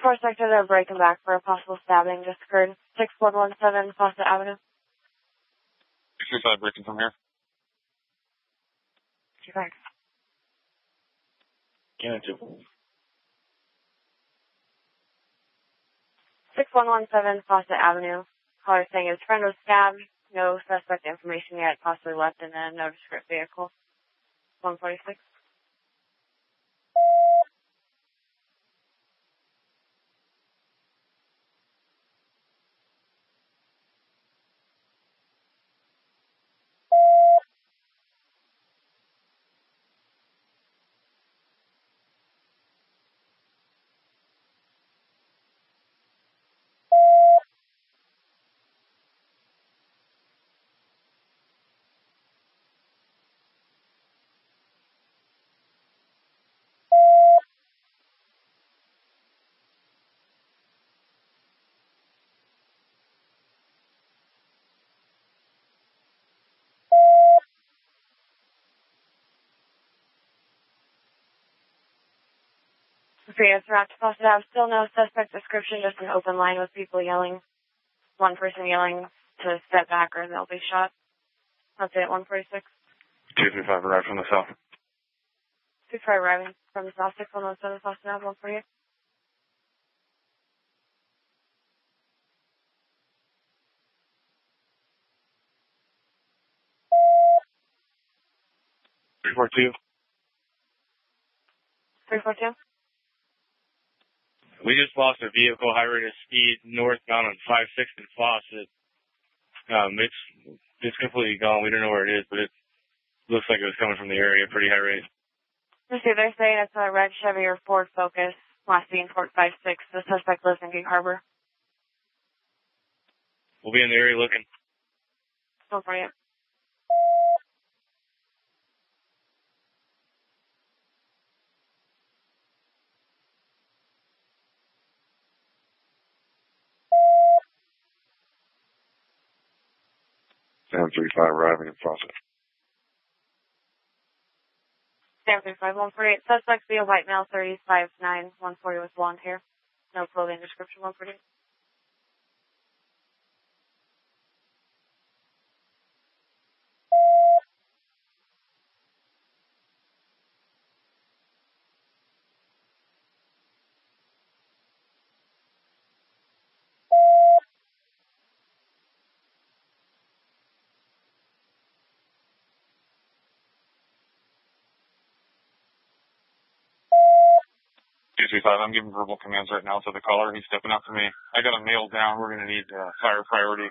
car sector, they're breaking back for a possible stabbing just occurred. 6117 Fawcett Avenue. 635 breaking from here. Thanks. Unit 2. 6117 Fawcett Avenue. Caller saying his friend was stabbed. No suspect information yet. Possibly left in a nondescript vehicle. 146. Freedom throughout Fawcett Ave. Still no suspect description, just an open line with people yelling. One person yelling to step back or they'll be shot. That's it, 146. 235 arrived from the south. 235 arriving from the south, 6117 Fawcett Ave, 148. Three four two. 342. We just lost a vehicle, high rate of speed, northbound on 56 and Fawcett. It's completely gone. We don't know where it is, but it looks like it was coming from the area, pretty high rate. Let's see, they're saying it's a red Chevy or Ford Focus, last seen Fort 56. The suspect lives in Gig Harbor. We'll be in the area looking. 148. Sam 35 arriving in Fawcett. Sam 35, 148. Suspect via white male, 35'9", 140 with blonde hair. No clothing description, 148. I'm giving verbal commands right now to the caller. He's stepping up to me. I got a male down. We're going to need fire priority.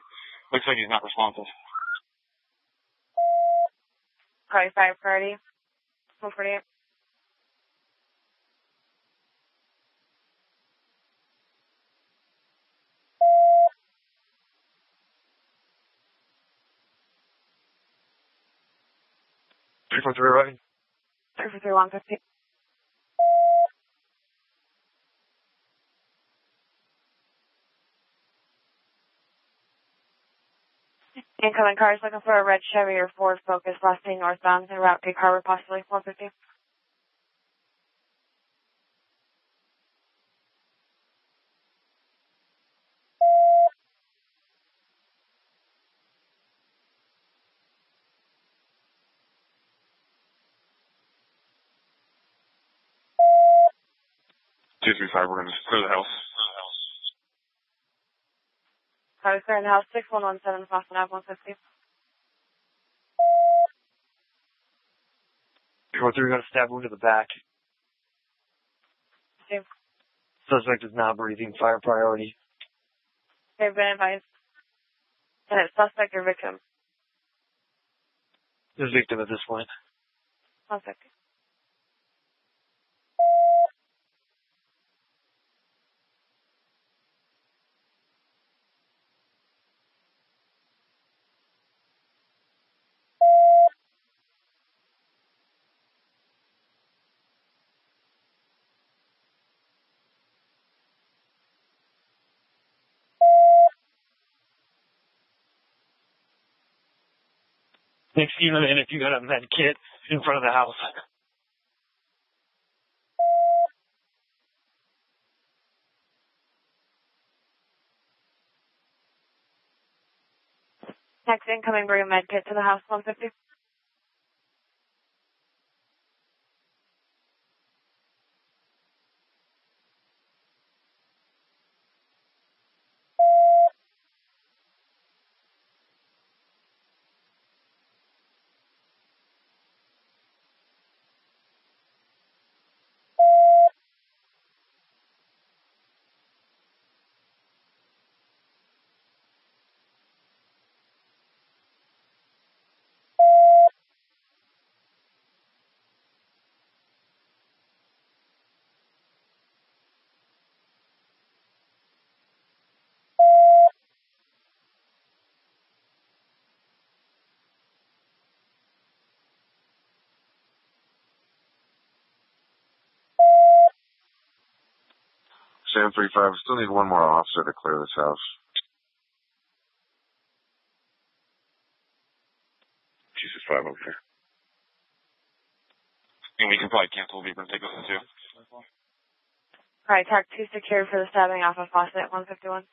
Looks like he's not responsive. Probably fire priority. 148. Three four three arriving. 343, 150. Incoming cars looking for a red Chevy or Ford Focus, last seen northbound en route Gig Harbor, possibly 150. Two three five. We're going to clear the house. Probably clearing the house, 6117 Fawcett Ave, 150. 343 got a stab wound to the back. Same. Suspect is not breathing. Fire priority. They've been advised. And it's suspect or victim. The victim at this point. 150. Next unit in if you got a med kit in front of the house. Next incoming, bring a med kit to the house 150. Sam 35, still need one more officer to clear this house. Jesus 5 over here. And we can probably cancel Beaver and take this one too. Alright, TAC 2 secured for the stabbing off of Fawcett 151.